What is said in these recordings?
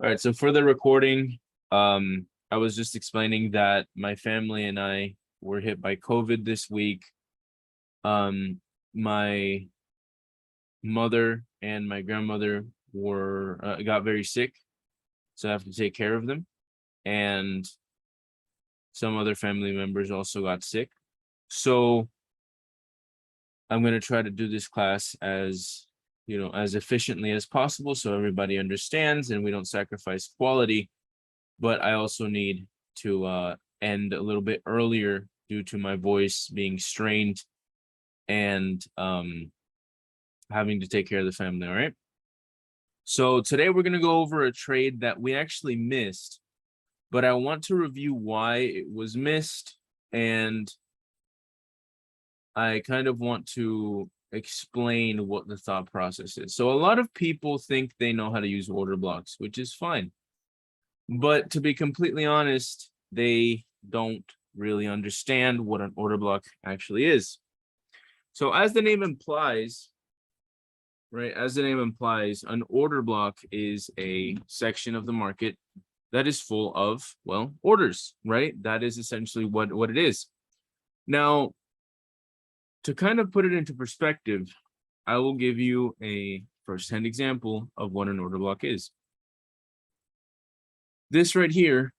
All right, so for the recording, I was just explaining that my family and I were hit by COVID this week. My mother and my grandmother were got very sick, so I have to take care of them, and some other family members also got sick. So I'm going to try to do this class as as efficiently as possible so everybody understands and we don't sacrifice quality. But I also need to end a little bit earlier due to my voice being strained and having to take care of the family. All right. So today we're going to go over a trade that we actually missed, but I want to review why it was missed. And I kind of want to explain what the thought process is. So a lot of people think they know how to use order blocks, which is fine. But to be completely honest, they don't really understand what an order block actually is. So as the name implies, right, an order block is a section of the market that is full of, well, orders, right? That is essentially what it is. Now, to kind of put it into perspective, I will give you a first-hand example of what an order block is. This right here,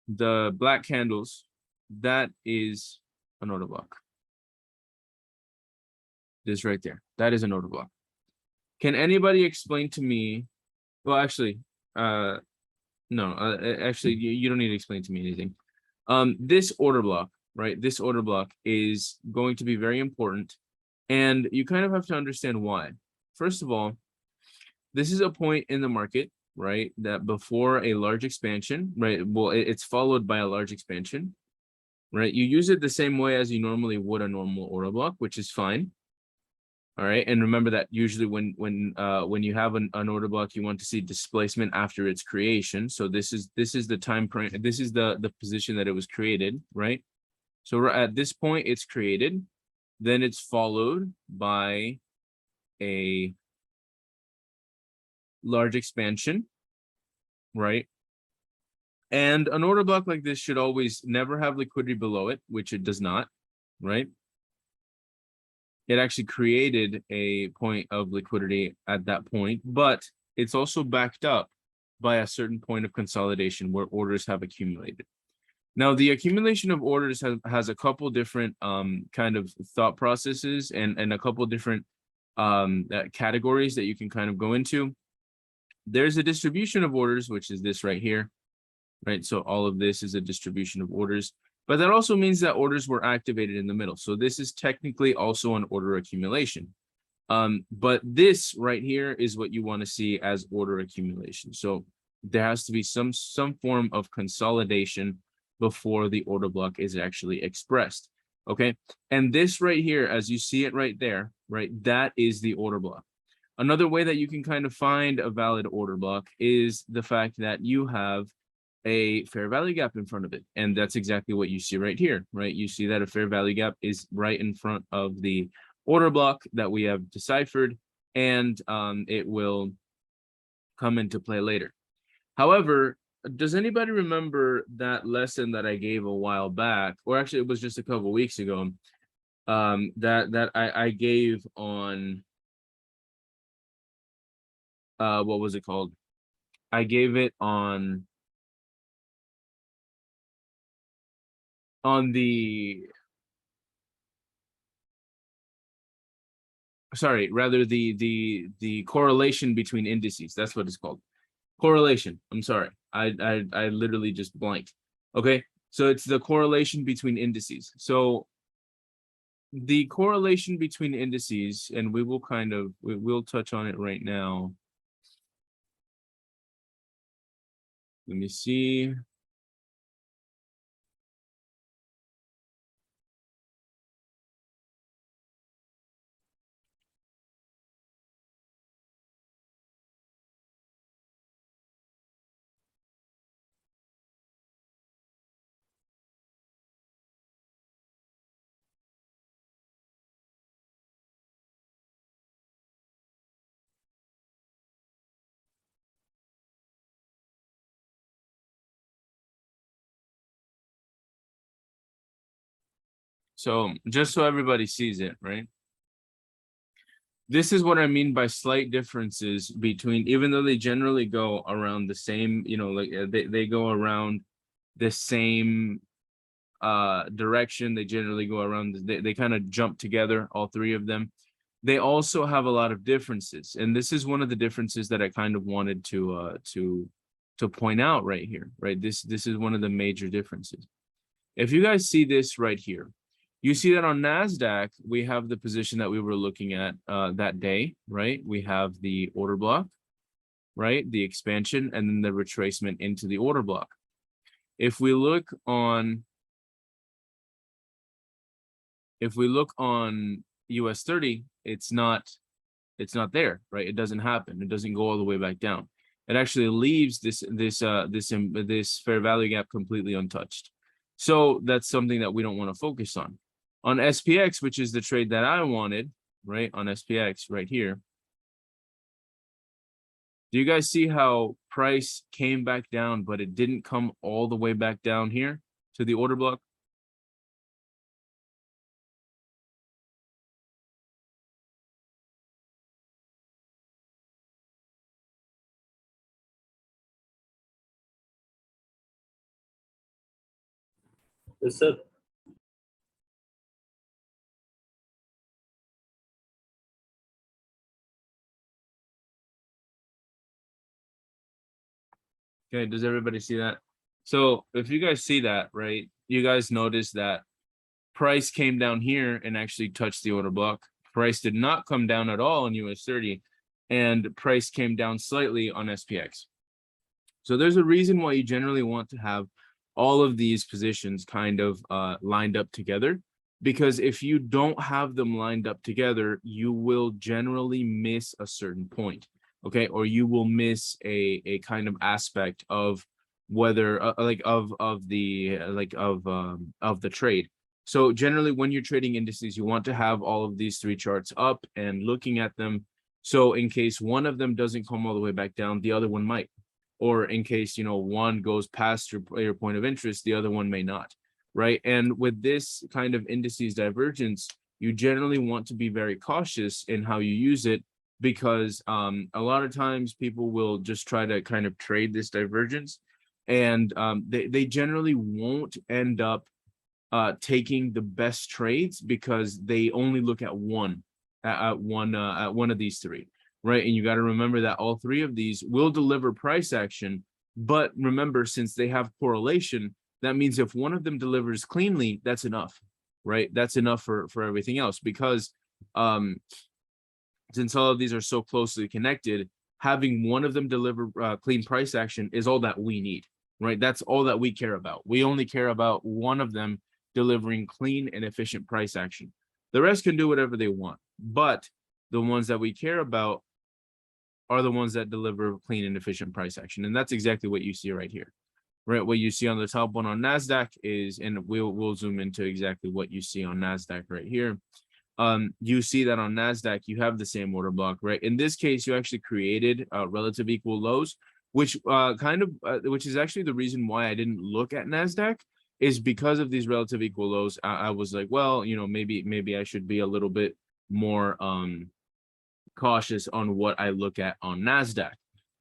the black candles, that is an order block. This right there, that is an order block. Can anybody explain to me? Well, actually, no, actually, you don't need to explain to me anything. This order block, right? This order block is going to be very important, and you kind of have to understand why. First of all, this is a point in the market, right? That before a large expansion, right? Well, it's followed by a large expansion, right? You use it the same way as you normally would a normal order block, which is fine. All right, and remember that usually when you have an order block, you want to see displacement after its creation. So this is the time frame. This is the position that it was created, right? So at this point, it's created, then it's followed by a large expansion, right? And an order block like this should always never have liquidity below it, which it does not, right? It actually created a point of liquidity at that point, but it's also backed up by a certain point of consolidation where orders have accumulated. Now, the accumulation of orders has a couple different kind of thought processes and a couple different categories that you can kind of go into. There's a distribution of orders, which is this right here, right? So all of this is a distribution of orders. But that also means that orders were activated in the middle. So this is technically also an order accumulation. But this right here is what you want to see as order accumulation. So there has to be some form of consolidation before the order block is actually expressed. Okay. And this right here, as you see it right there, right, that is the order block. Another way that you can kind of find a valid order block is the fact that you have a fair value gap in front of it. And that's exactly what you see right here, right? You see that a fair value gap is right in front of the order block that we have deciphered, and it will come into play later. However, does anybody remember that lesson that I gave a while back, or actually it was just a couple weeks ago, that I gave on, what was it called? I gave it on the, sorry, rather the correlation between indices. That's what it's called. Correlation. I'm sorry. I literally just blanked. Okay. So it's the correlation between indices. So the correlation between indices, and we'll touch on it right now. Let me see. So just so everybody sees it, right? This is what I mean by slight differences between, even though they generally go around the same, you know, like they go around the same direction. They generally go around, they kind of jump together, all three of them. They also have a lot of differences, and this is one of the differences that I kind of wanted to point out right here, right? This is one of the major differences. If you guys see this right here, you see that on NASDAQ, we have the position that we were looking at that day, right? We have the order block, right? The expansion, and then the retracement into the order block. If we look on US 30, it's not there, right? It doesn't happen. It doesn't go all the way back down. It actually leaves this fair value gap completely untouched. So that's something that we don't want to focus on. On SPX, which is the trade that I wanted, right? On SPX right here. Do you guys see how price came back down, but it didn't come all the way back down here to the order block? Yes, sir. Okay, does everybody see that? So if you guys see that, right, you guys notice that price came down here and actually touched the order block. Price did not come down at all in US 30, and price came down slightly on SPX. So there's a reason why you generally want to have all of these positions kind of lined up together, because if you don't have them lined up together, you will generally miss a certain point, okay? Or you will miss a kind of aspect of whether of the trade. So generally when you're trading indices, you want to have all of these three charts up and looking at them. So in case one of them doesn't come all the way back down, the other one might. Or in case, you know, one goes past your point of interest, the other one may not, right? And with this kind of indices divergence, you generally want to be very cautious in how you use it, because a lot of times people will just try to kind of trade this divergence, and they generally won't end up taking the best trades because they only look at one of these three, right? And you got to remember that all three of these will deliver price action, but remember, since they have correlation, that means if one of them delivers cleanly, that's enough, right? That's enough for everything else, because since all of these are so closely connected, having one of them deliver clean price action is all that we need, right? That's all that we care about. We only care about one of them delivering clean and efficient price action. The rest can do whatever they want, but the ones that we care about are the ones that deliver clean and efficient price action. And that's exactly what you see right here, right? What you see on the top one on NASDAQ is, and we'll zoom into exactly what you see on NASDAQ right here. You see that on NASDAQ, you have the same order block, right? In this case, you actually created relative equal lows, which which is actually the reason why I didn't look at NASDAQ, is because of these relative equal lows. I was like, well, you know, maybe I should be a little bit more cautious on what I look at on NASDAQ.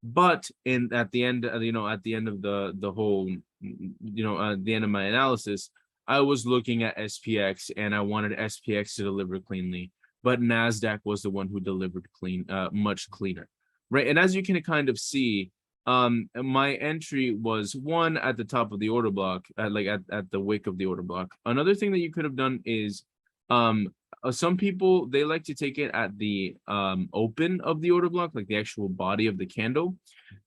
But at the end, at the end of the whole, at the end of my analysis, I was looking at SPX and I wanted SPX to deliver cleanly, but NASDAQ was the one who delivered much cleaner, right? And as you can kind of see, my entry was one at the top of the order block, at the wick of the order block. Another thing that you could have done is, some people, they like to take it at the open of the order block, like the actual body of the candle.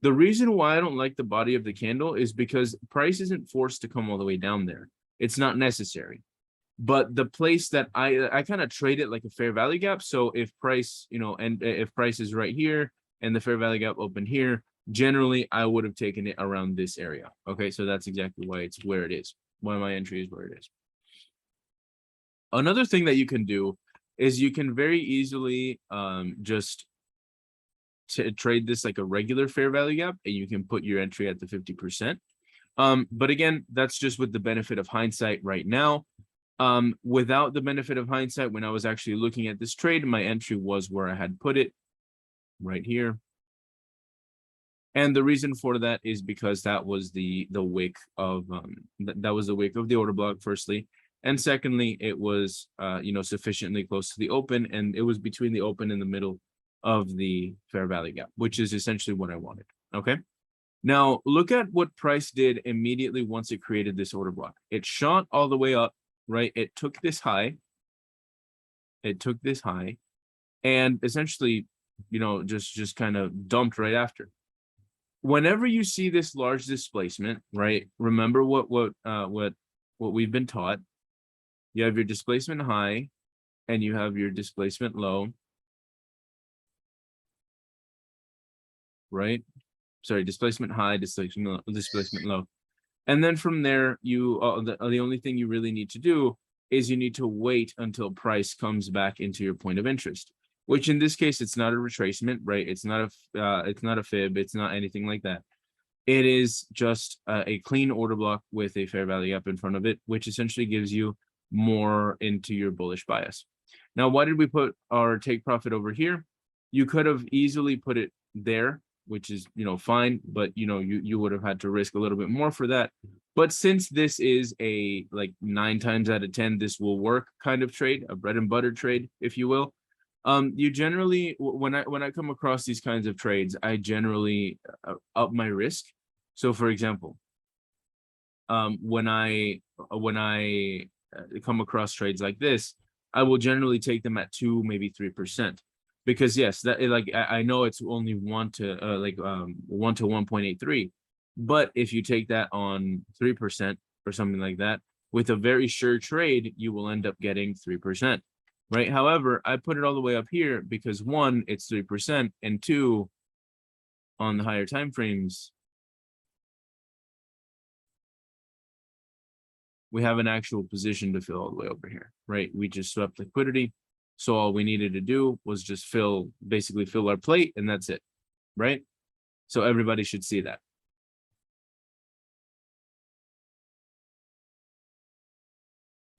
The reason why I don't like the body of the candle is because price isn't forced to come all the way down there. It's not necessary. But the place that I kind of trade it like a fair value gap. So if price, and if price is right here and the fair value gap open here, generally I would have taken it around this area. Okay, so that's exactly why it's where it is, why my entry is where it is. Another thing that you can do is you can very easily just trade this like a regular fair value gap, and you can put your entry at the 50%. But again, that's just with the benefit of hindsight right now. Without the benefit of hindsight, when I was actually looking at this trade, my entry was where I had put it, right here. And the reason for that is because that was the wick of that was the wick of the order block, firstly. And secondly, it was sufficiently close to the open, and it was between the open and the middle of the fair value gap, which is essentially what I wanted. Okay. Now look at what price did immediately once it created this order block. It shot all the way up, right? It took this high. It took this high, and essentially, just kind of dumped right after. Whenever you see this large displacement, right? Remember what we've been taught. You have your displacement high, and you have your displacement low, right? Sorry, displacement high, displacement low. And then from there, the only thing you really need to do is you need to wait until price comes back into your point of interest, which in this case, it's not a retracement, right? It's not a fib. It's not anything like that. It is just a clean order block with a fair value up in front of it, which essentially gives you more into your bullish bias. Now, why did we put our take profit over here? You could have easily put it there, which is, fine, but, you would have had to risk a little bit more for that. But since this is a like 9 times out of 10, this will work kind of trade, a bread and butter trade, if you will. You generally, when I come across these kinds of trades, I generally up my risk. So for example, when I come across trades like this, I will generally take them at 2, maybe 3%, because yes, that like I know it's only 1 to 1.83, but if you take that on 3% or something like that with a very sure trade, you will end up getting 3%, right? However, I put it all the way up here because 1, it's 3%, and 2, on the higher time frames, we have an actual position to fill all the way over here, right? We just swept liquidity. So all we needed to do was just basically fill our plate, and that's it, right? So everybody should see that.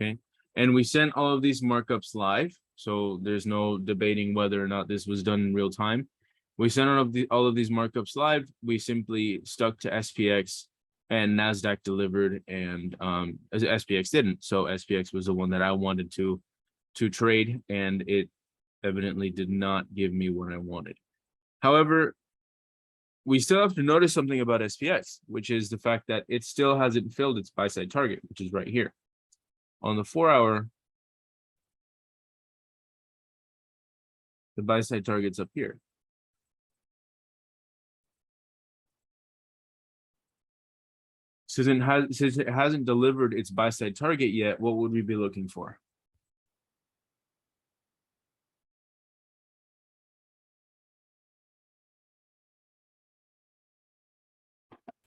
Okay. And we sent all of these markups live. So there's no debating whether or not this was done in real time. We sent all of these markups live. We simply stuck to SPX, and NASDAQ delivered, and SPX didn't. So SPX was the one that I wanted to trade, and it evidently did not give me what I wanted. However, we still have to notice something about SPX, which is the fact that it still hasn't filled its buy side target, which is right here. On the 4-hour, the buy side target's up here. Since it hasn't delivered its buy side target yet, what would we be looking for?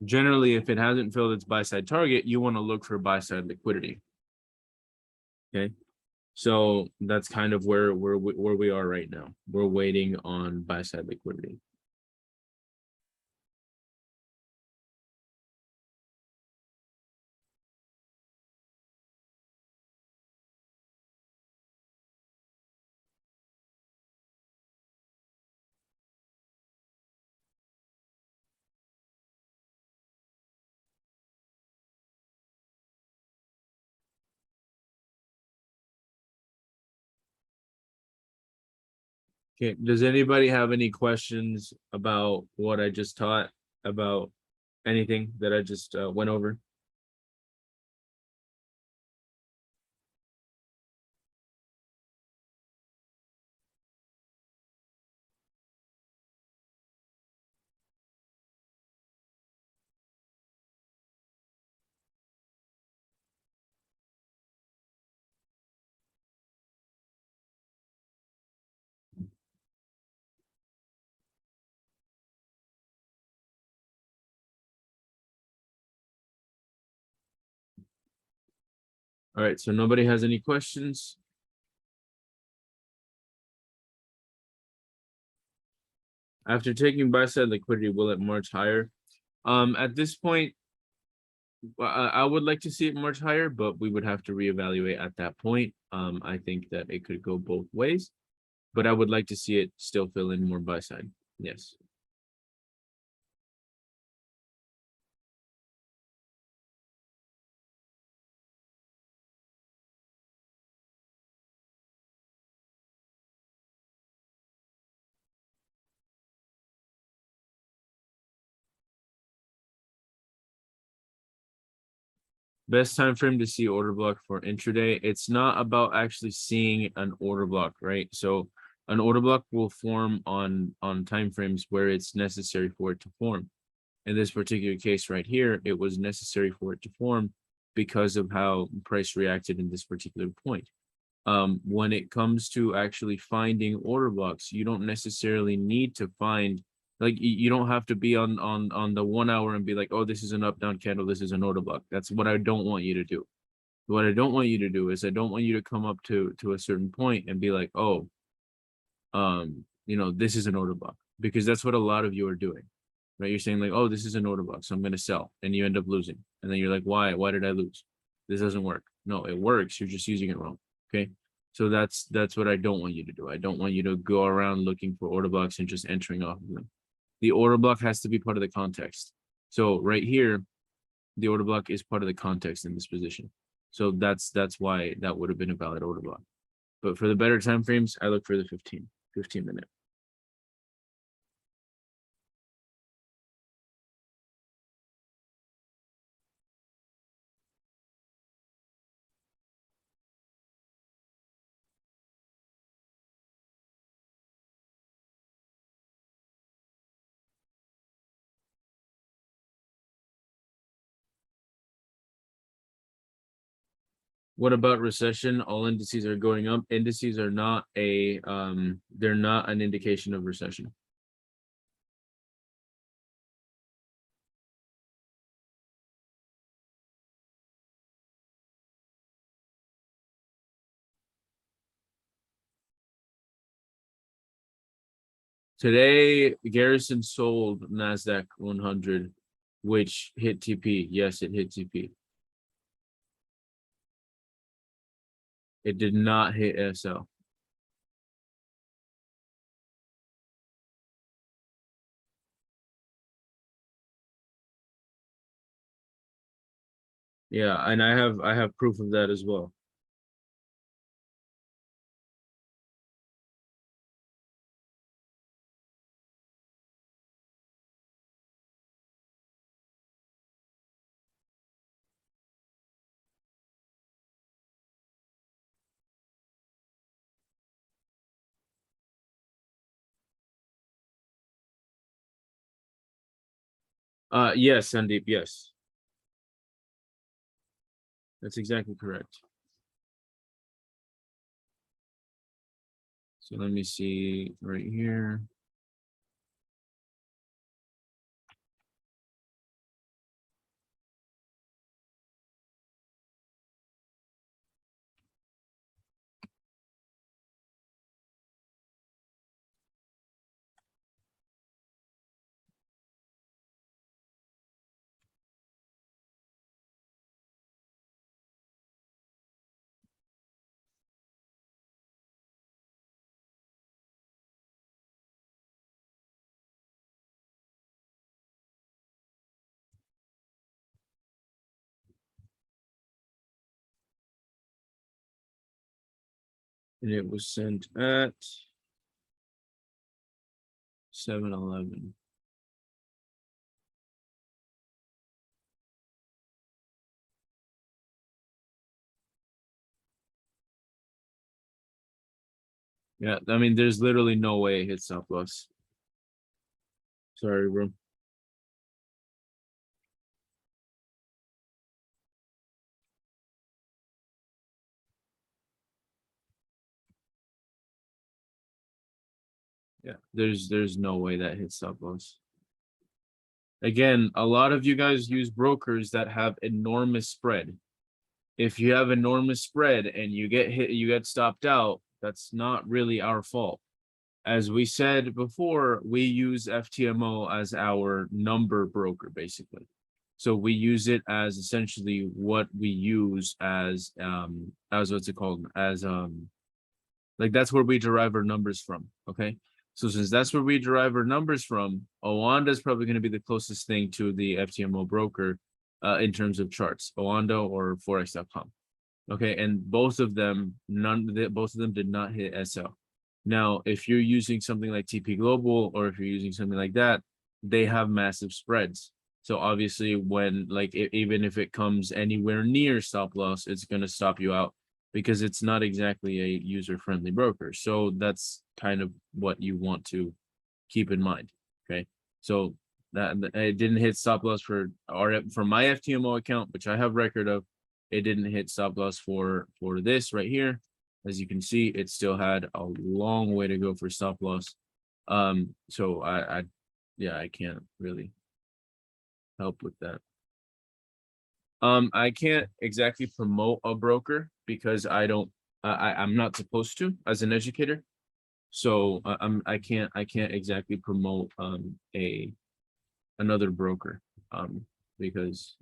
Generally, if it hasn't filled its buy side target, you want to look for buy side liquidity. Okay, so that's kind of where we are right now. We're waiting on buy side liquidity. Okay, does anybody have any questions about what I just taught, about anything that I just went over? All right, so nobody has any questions. After taking buy side liquidity, will it march higher? At this point, Well, I would like to see it much higher, but we would have to reevaluate at that point. I think that it could go both ways, but I would like to see it still fill in more buy side. Yes. Best time frame to see order block for intraday. It's not about actually seeing an order block, right? So an order block will form on time frames where it's necessary for it to form. In this particular case right here, it was necessary for it to form because of how price reacted in this particular point. When it comes to actually finding order blocks, you don't necessarily need to find, like, you don't have to be on the 1 hour and be like, oh, this is an up down candle, this is an order block. That's what I don't want you to do. What I don't want you to do is I don't want you to come up to a certain point and be like, oh, this is an order block, because that's what a lot of you are doing, right? You're saying like, oh, this is an order block, so I'm going to sell, and you end up losing, and then you're like, why did I lose? This doesn't work. No, it works, you're just using it wrong. Okay, so that's what I don't want you to do. I don't want you to go around looking for order blocks and just entering off of them. The order block has to be part of the context. So right here, the order block is part of the context in this position, so that's why that would have been a valid order block. But for the better time frames, I look for the 15 minute. What about recession? All indices are going up. Indices are not they're not an indication of recession. Today, Garrison sold NASDAQ 100, which hit TP. Yes, it hit TP. It did not hit SL. Yeah, and I have proof of that as well. Yes, Sandeep, yes. That's exactly correct. So let me see right here. And it was sent at 7:11. Yeah, I mean, there's literally no way it hits stop loss. Sorry, bro. Yeah, there's no way that hits stop loss. Again, a lot of you guys use brokers that have enormous spread. If you have enormous spread and you get hit, you get stopped out, that's not really our fault. As we said before, we use FTMO as our number broker, basically. So we use it as essentially what we use as what's it called? As like that's where we derive our numbers from. Okay. So since that's where we derive our numbers from, Oanda is probably going to be the closest thing to the FTMO broker in terms of charts, Oanda or Forex.com. Okay, and both of them did not hit SL. Now, if you're using something like TP Global or if you're using something like that, they have massive spreads. So obviously, when even if it comes anywhere near stop loss, it's going to stop you out because it's not exactly a user-friendly broker. So that's kind of what you want to keep in mind. Okay, so that it didn't hit stop loss for my FTMO account, which I have record of. It didn't hit stop loss for this right here. As you can see, it still had a long way to go for stop loss. So I can't really help with that. I can't exactly promote a broker because I'm not supposed to as an educator. So I can't exactly promote another broker because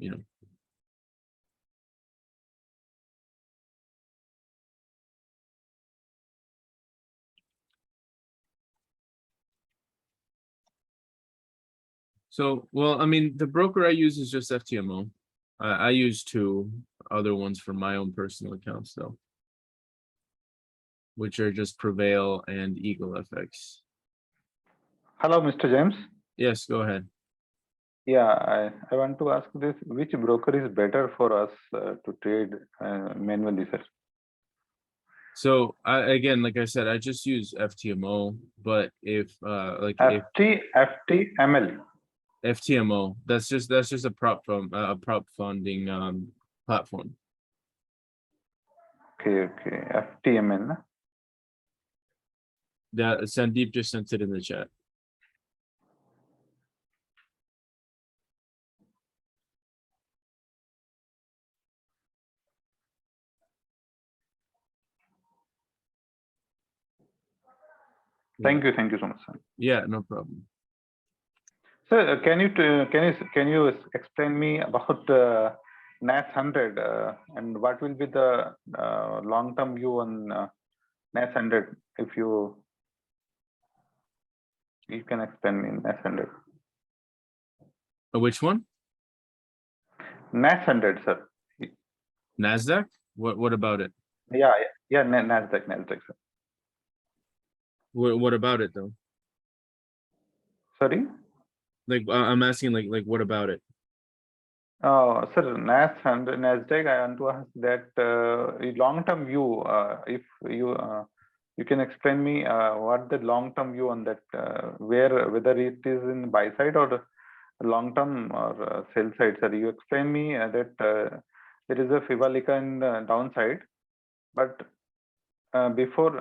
So, well, I mean, the broker I use is just FTMO. I use two other ones for my own personal accounts, though, which are just Prevail and Eagle FX. Hello, Mr. James. Yes, go ahead. Yeah, I want to ask this: which broker is better for us to trade manually, sir? So, again, like I said, I just use FTMO, but if FTML. FTMO, that's just a prop funding platform. Okay, FTML. That Sandeep just sent it in the chat. Thank you so much, sir. Yeah, no problem. Sir, can you explain me about NAS100 and what will be the long-term view on NAS100? If you can explain me NAS100. Which one? NAS100, sir. NASDAQ? What about it? Yeah, NASDAQ, sir. What about it though? Sorry? Like I'm asking like what about it? Oh, sir, NAS and NASDAQ, I want to ask that long-term view, if you can explain me what the long-term view on that, whether it is in buy side or long-term or sell side, sir. You explain me that there is a Fibalica in the downside, but before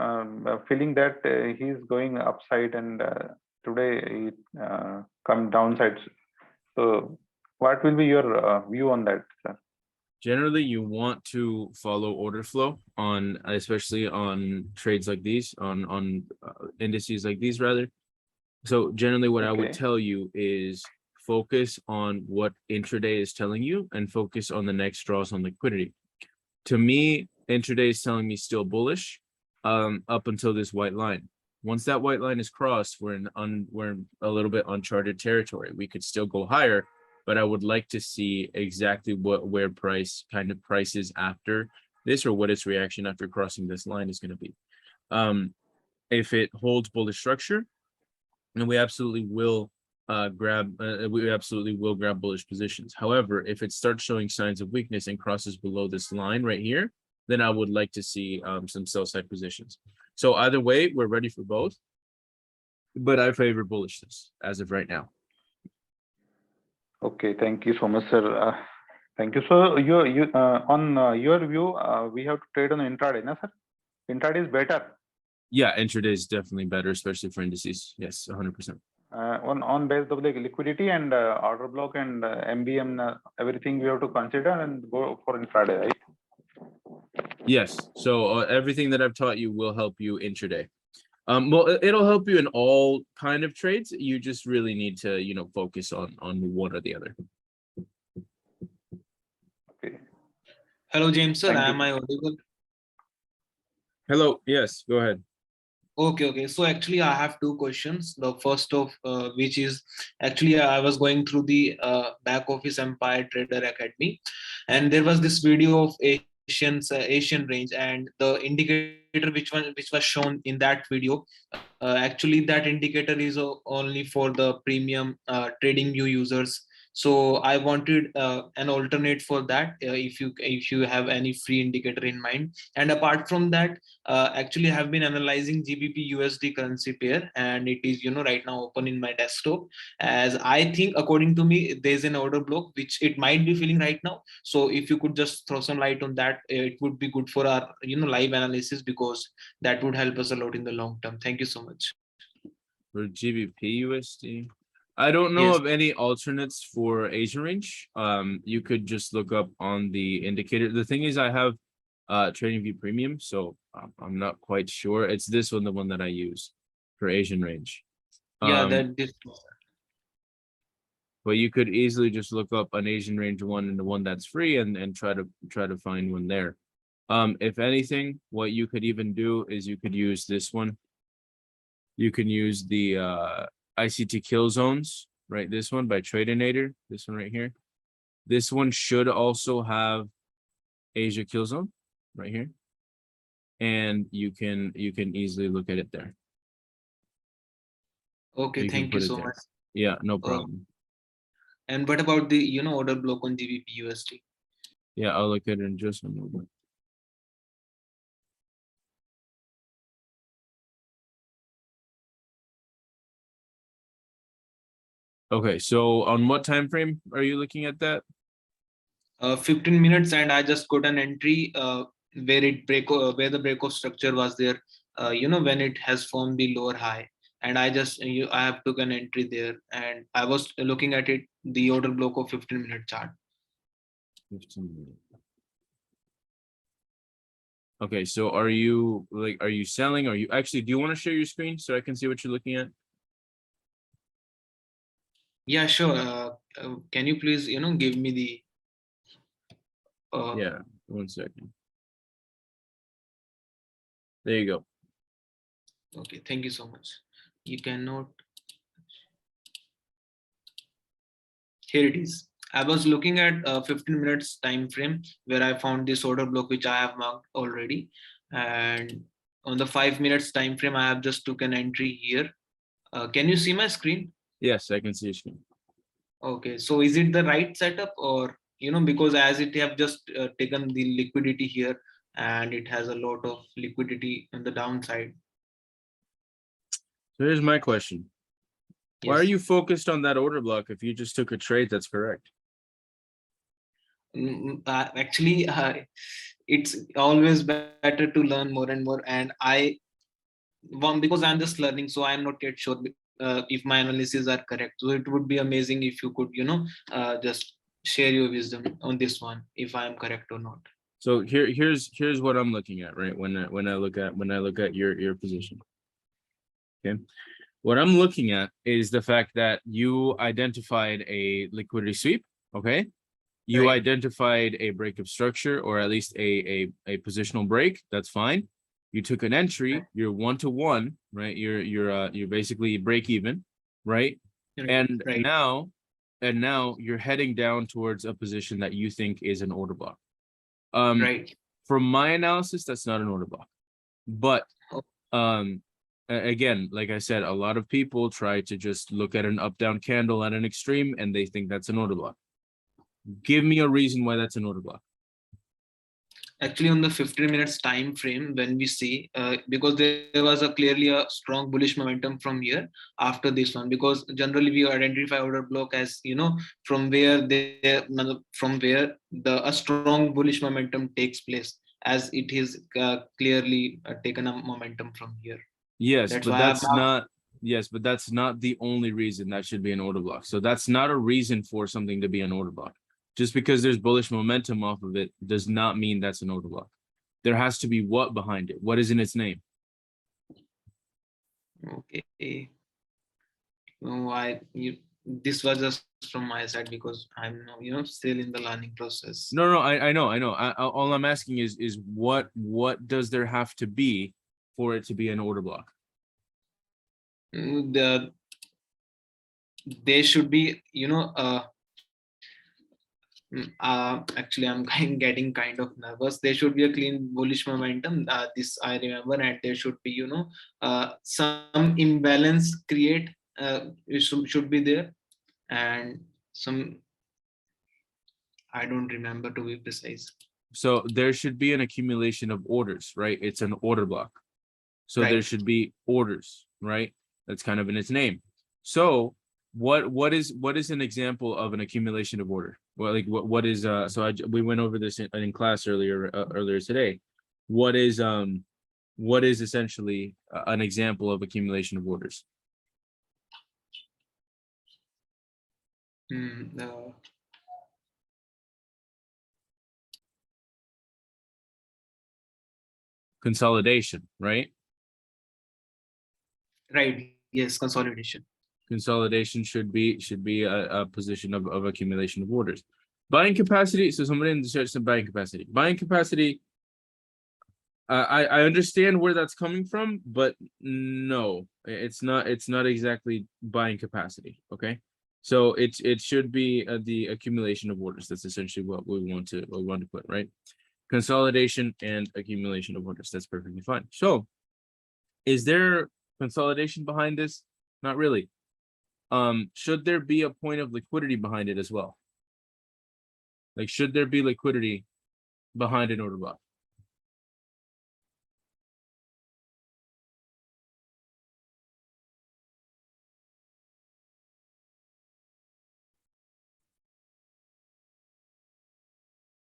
feeling that he is going upside and today he come downside. So what will be your view on that, sir? Generally, you want to follow order flow especially on trades like these, on indices like these rather. So generally what I would tell you is focus on what intraday is telling you and focus on the next draws on liquidity. To me, intraday is telling me still bullish up until this white line. Once that white line is crossed, we're in a little bit uncharted territory. We could still go higher, but I would like to see exactly where price is after this, or what its reaction after crossing this line is going to be. If it holds bullish structure, and we absolutely will grab bullish positions. However, if it starts showing signs of weakness and crosses below this line right here, then I would like to see some sell side positions. So either way, we're ready for both, but I favor bullishness as of right now. Okay, thank you so much, sir. Thank you. So on your view, we have to trade on intraday, na, sir? Intraday is better. Yeah, intraday is definitely better, especially for indices. Yes, 100%. On base of the liquidity and order block and MBM, everything we have to consider and go for intraday, right? Yes. So everything that I've taught you will help you intraday. Well, it'll help you in all kind of trades. You just really need to, focus on one or the other. Hello, James sir. Thank Am you. I audible? Hello. Yes, go ahead. Okay. So actually, I have two questions. The first of which is actually I was going through the back office Empire Trader Academy, and there was this video of Asian range, and the indicator which was shown in that video. Actually, that indicator is only for the premium trading view users. So I wanted an alternate for that. If you have any free indicator in mind, and apart from that, actually I have been analyzing GBP USD currency pair, and it is right now open in my desktop. As I think, according to me, there's an order block which it might be feeling right now. So if you could just throw some light on that, it would be good for our live analysis, because that would help us a lot in the long term. Thank you so much. For GBP USD. I don't know Yes. of any alternates for Asian range. You could just look up on the indicator. The thing is, I have TradingView Premium, so I'm not quite sure. It's this one, the one that I use for Asian range. Yeah, that this. But you could easily just look up an Asian range one and the one that's free, and try to find one there. If anything, what you could even do is you could use this one. You can use the ICT kill zones, right? This one by Tradinator, this one right here. This one should also have Asia kill zone right here. And you can easily look at it there. Okay, You can thank you put it so there. much. Yeah, no problem. And what about the order block on GBP USD? Yeah, I'll look at it in just a moment. Okay, so on what time frame are you looking at that? 15 minutes, and I just got an entry where where the break of structure was there. When it has formed the lower high, and I have took an entry there, and I was looking at it, the order block of 15-minute chart. 15 minutes. Okay, so are you selling? Are you actually, do you want to share your screen so I can see what you're looking at? Yeah, sure. Can you please give me the Yeah, 1 second. There you go. okay, thank you so much. You cannot. Here it is. I was looking at 15 minutes time frame where I found this order block which I have marked already, and on the 5 minutes time frame I have just took an entry here. Can you see my screen? Yes, I can see your screen. Okay, so is it the right setup, or because as it have just taken the liquidity here, and it has a lot of liquidity on the downside. So here's my question. Why are Yes. you focused on that order block if you just took a trade that's correct? Actually, it's always better to learn more and more, and because I'm just learning, so I'm not yet sure if my analyses are correct. So it would be amazing if you could just share your wisdom on this one, if I am correct or not. So here's what I'm looking at, right? When I look at your position. Okay. What I'm looking at is the fact that you identified a liquidity sweep. Okay. You Right. identified a break of structure, or at least a positional break. That's fine. You took an entry. You're 1-to-1, right? You're basically break even, right? And Right. now you're heading down towards a position that you think is an order block. Right. From my analysis, that's not an order block. But again, like I said, a lot of people try to just look at an up-down candle at an extreme and they think that's an order block. Give me a reason why that's an order block. Actually, on the 15 minutes time frame, when we see, because there was clearly a strong bullish momentum from here after this one, because generally we identify order block as from where a strong bullish momentum takes place, as it is clearly taken a momentum from here. Yes, That's but why that's not the only reason that should be an order block. So that's not a reason for something to be an order block. Just because there's bullish momentum off of it does not mean that's an order block. There has to be what behind it. What is in its name? Okay. No, this was just from my side because I'm still in the learning process. No, I know. All I'm asking is what does there have to be for it to be an order block? They should be actually I'm getting kind of nervous. There should be a clean bullish momentum, this I remember, and there should be some imbalance create, should be there, and some, I don't remember to be precise. So there should be an accumulation of orders, right? It's an order block. So there Right. should be orders, right? That's kind of in its name. So what is an example of an accumulation of order? Well, like what is we went over this in class earlier today. What is essentially an example of accumulation of orders? Hmm, Consolidation, right? right, yes, consolidation. Consolidation should be a position of accumulation of orders. Buying capacity. So somebody in the chat said buying capacity. Buying capacity. I understand where that's coming from, but no, it's not. It's not exactly buying capacity. Okay, so it should be the accumulation of orders. That's essentially what we want to put, right. Consolidation and accumulation of orders. That's perfectly fine. So, is there consolidation behind this? Not really. Should there be a point of liquidity behind it as well? Like, should there be liquidity behind an order block?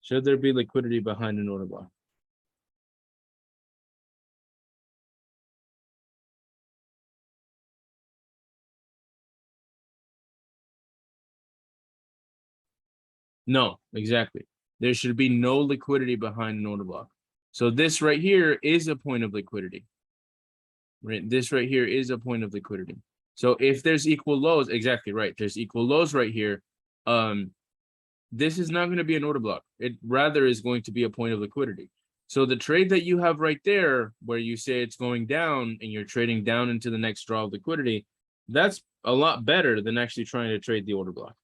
Should there be liquidity behind an order block? No, exactly. There should be no liquidity behind an order block. So this right here is a point of liquidity. Right? This right here is a point of liquidity. So if there's equal lows, exactly right. There's equal lows right here. This is not going to be an order block. It rather is going to be a point of liquidity. So the trade that you have right there, where you say it's going down and you're trading down into the next draw of liquidity, that's a lot better than actually trying to trade the order block.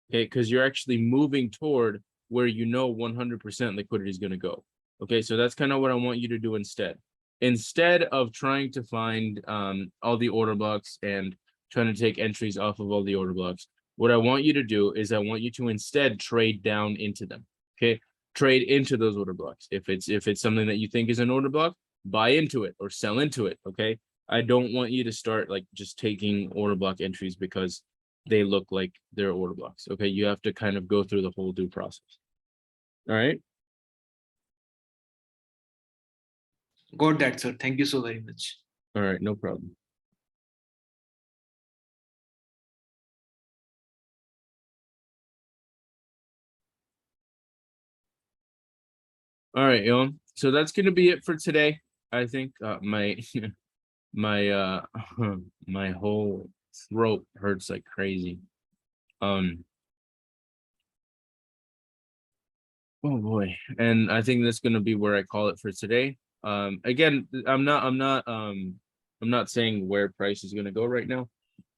Okay, because you're actually moving toward where 100% liquidity is going to go. Okay, so that's kind of what I want you to do instead. Instead of trying to find all the order blocks and trying to take entries off of all the order blocks, what I want you to do is I want you to instead trade down into them. Okay, trade into those order blocks. If it's something that you think is an order block, buy into it or sell into it. Okay, I don't want you to start like just taking order block entries because they look like they're order blocks. Okay, you have to kind of go through the whole due process. All right. Got that, sir. Thank you so very much. All right, no problem. All right, Yon. So that's gonna be it for today. I think my my my whole throat hurts like crazy. Oh boy. And I think that's gonna be where I call it for today. Again, I'm not saying where price is gonna go right now.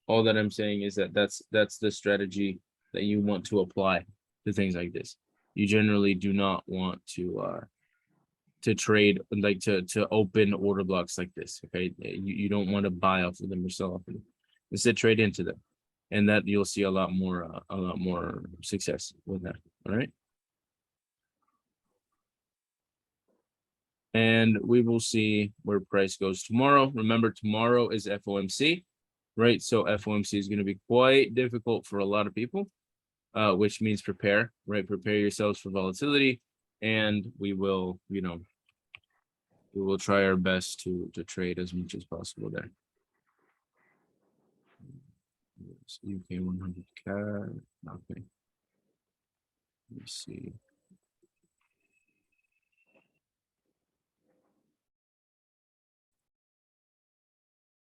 All that I'm saying is that that's the strategy that you want to apply to things like this. You generally do not want to trade like to open order blocks like this. Okay, you don't want to buy off of them or sell off of them. Instead, trade into them, and that you'll see a lot more success with that. All right. And we will see where price goes tomorrow. Remember, tomorrow is FOMC, right? So FOMC is going to be quite difficult for a lot of people, which means prepare, right? Prepare yourselves for volatility, and we will, we will try our best to trade as much as possible there. UK 100 CAD, okay. Let me see.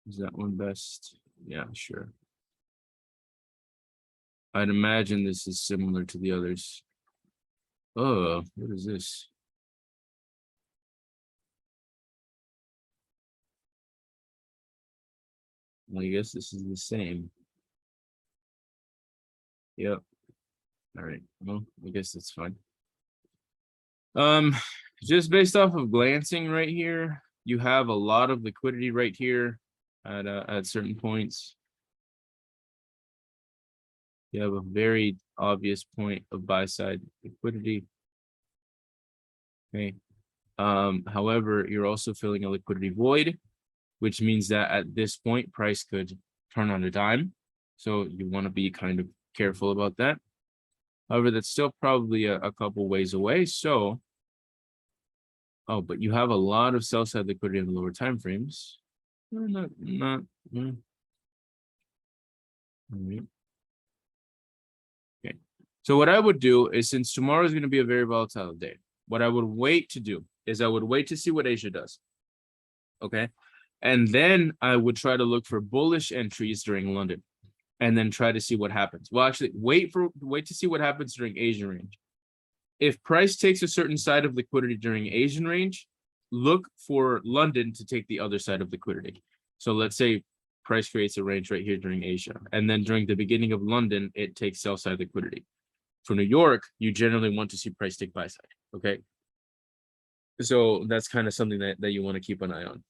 Is that one best? Yeah, sure. I'd imagine this is similar to the others. Oh, what is this? Well, I guess this is the same. Yep. All right. Well, I guess that's fine. Just based off of glancing right here, you have a lot of liquidity right here at certain points. You have a very obvious point of buy side liquidity. Okay. However, you're also filling a liquidity void, which means that at this point, price could turn on a dime. So you want to be kind of careful about that. However, that's still probably a couple ways away. So, oh, but you have a lot of sell side liquidity in the lower time frames. Not. All right. Okay. So what I would do is, since tomorrow is going to be a very volatile day, what I would wait to do is I would wait to see what Asia does. Okay. And then I would try to look for bullish entries during London and then try to see what happens. Well, actually wait to see what happens during Asian range. If price takes a certain side of liquidity during Asian range, look for London to take the other side of liquidity. So let's say price creates a range right here during Asia. And then during the beginning of London, it takes sell side liquidity. For New York, you generally want to see price take buy side. Okay. So that's kind of something that you want to keep an eye on.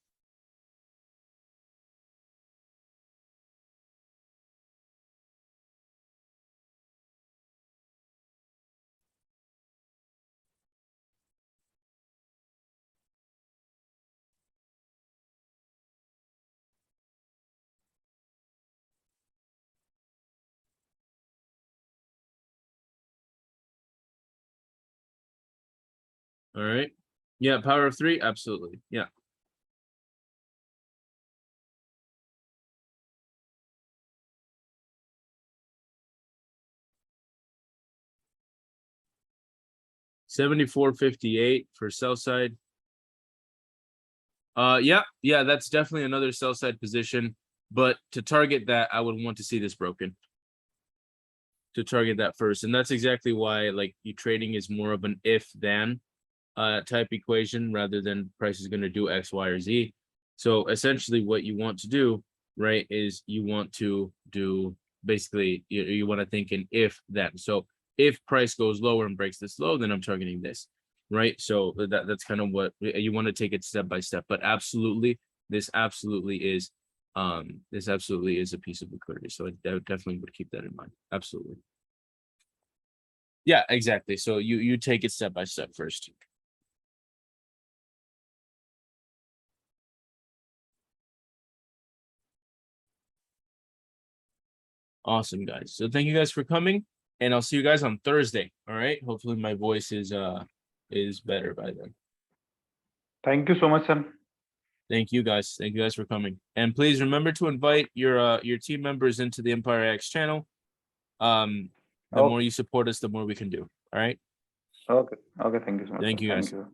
All right. Yeah, power of three. Absolutely. Yeah. $74.58 for sell side. Yeah, that's definitely another sell side position. But to target that, I would want to see this broken. To target that first. And that's exactly why like you trading is more of an if then type equation rather than price is going to do X, Y, or Z. So essentially what you want to do, right, is you want to do basically you want to think in if then. So if price goes lower and breaks this low, then I'm targeting this, right? So that's kind of what you want to take it step by step. But absolutely, this absolutely is a piece of liquidity. So I definitely would keep that in mind. Absolutely. Yeah, exactly. So you take it step by step first. Awesome, guys. So thank you guys for coming, and I'll see you guys on Thursday. All right. Hopefully my voice is better by then. Thank you so much, sir. Thank you guys. Thank you guys for coming. And please remember to invite your team members into the Empire X channel. The more you support us, the more we can do. All right. Okay. Okay. Thank you so much. Thank Sir. you, guys. Thank you.